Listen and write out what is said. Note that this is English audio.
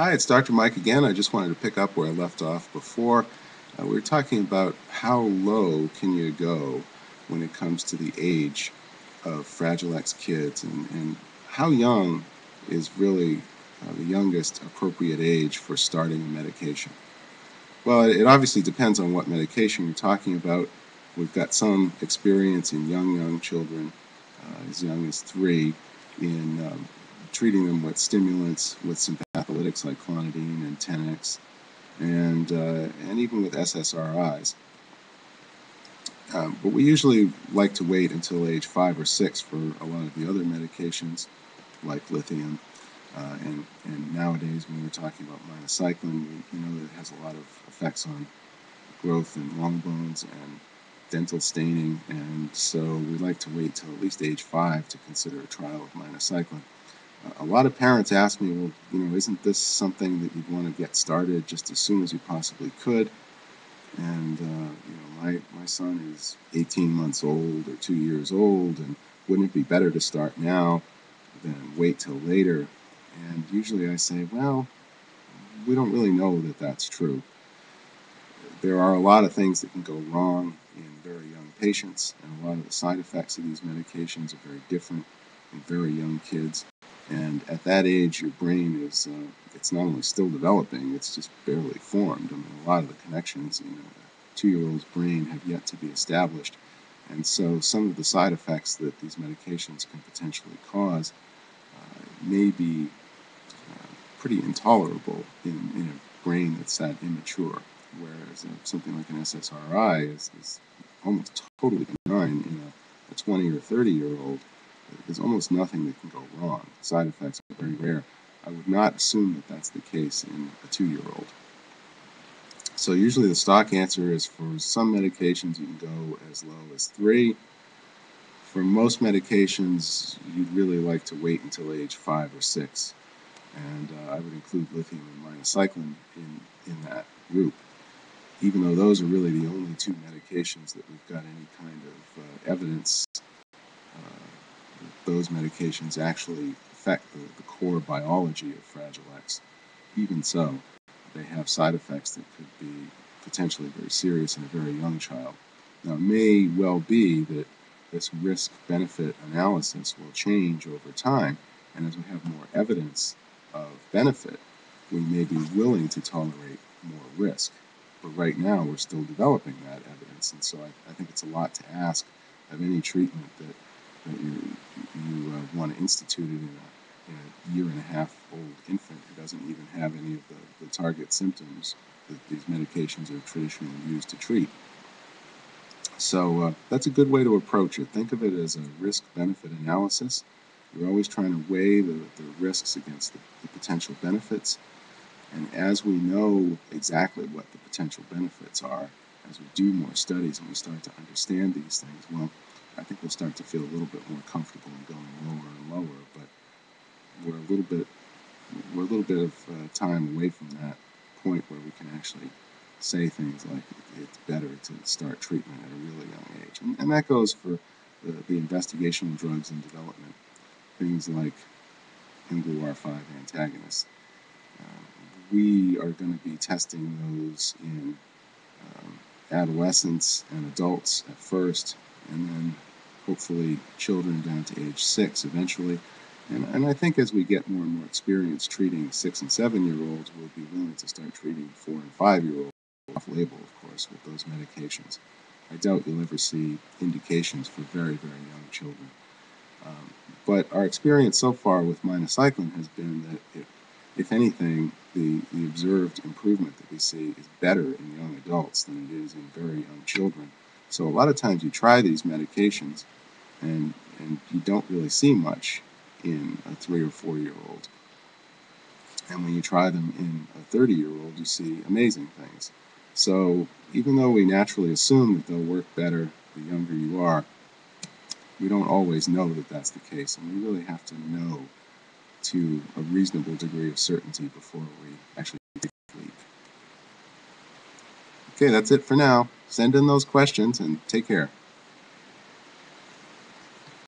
Hi, it's Dr. Mike again. I just wanted to pick up where I left off before. We were talking about how low can you go when it comes to the age of Fragile X kids, and how young is really the youngest appropriate age for starting a medication. Well, it obviously depends on what medication you're talking about. We've got some experience in young children, as young as 3, in treating them with stimulants, with some patholytics like clonidine and 10X, and even with SSRIs. But we usually like to wait until age 5 or 6 for a lot of the other medications like lithium. And nowadays, when we're talking about minocycline, we know that it has a lot of effects on growth in long bones and dental staining, and so we like to wait till at least age 5 to consider a trial of minocycline. A lot of parents ask me, well, isn't this something that you'd want to get started just as soon as you possibly could? And my son is 18 months old or 2 years old, and wouldn't it be better to start now than wait till later? And usually I say, well, we don't really know that that's true. There are a lot of things that can go wrong in very young patients, and a lot of the side effects of these medications are very different in very young kids. And at that age, your brain is, it's not only still developing, it's just barely formed. I mean, a lot of the connections in a 2-year-old's brain have yet to be established. And so some of the side effects that these medications can potentially cause may be pretty intolerable in a brain that's that immature, whereas something like an SSRI is almost totally benign in a 20 or 30-year-old. There's almost nothing that can go wrong. Side effects are very rare. I would not assume that that's the case in a 2-year-old. So usually the stock answer is for some medications you can go as low as 3. For most medications, you'd really like to wait until age 5 or 6. And I would include lithium and minocycline in that group, even though those are really the only 2 medications that we've got any kind of evidence those medications actually affect the core biology of Fragile X. Even so, they have side effects that could be potentially very serious in a very young child. Now, it may well be that this risk-benefit analysis will change over time, and as we have more evidence of benefit, we may be willing to tolerate more risk. But right now, we're still developing that evidence, and so I think it's a lot to ask of any treatment that you want to institute it in a 1.5-year-old infant who doesn't even have any of the target symptoms that these medications are traditionally used to treat. So that's a good way to approach it. Think of it as a risk-benefit analysis. You're always trying to weigh the risks against the potential benefits. And as we know exactly what the potential benefits are, as we do more studies and we start to understand these things, well, I think we'll start to feel a little bit more comfortable in going lower and lower. But we're a little bit of time away from that point where we can actually say things like it's better to start treatment at a really young age. And that goes for the investigational drugs in development, things like mGlu5 antagonists. We are going to be testing those in adolescents and adults at first, and then hopefully children down to age 6 eventually. And I think as we get more and more experience treating 6 and 7-year-olds, we'll be willing to start treating 4 and 5-year-olds off-label, of course, with those medications. I doubt you'll ever see indications for very, very young children. But our experience so far with minocycline has been that, if anything, the observed improvement that we see is better in young adults than it is in very young children. So a lot of times you try these medications and you don't really see much in a 3 or 4-year-old. And when you try them in a 30-year-old, you see amazing things. So even though we naturally assume that they'll work better the younger you are, we don't always know that that's the case. And we really have to know to a reasonable degree of certainty before we actually take the leap. Okay, that's it for now. Send in those questions and take care.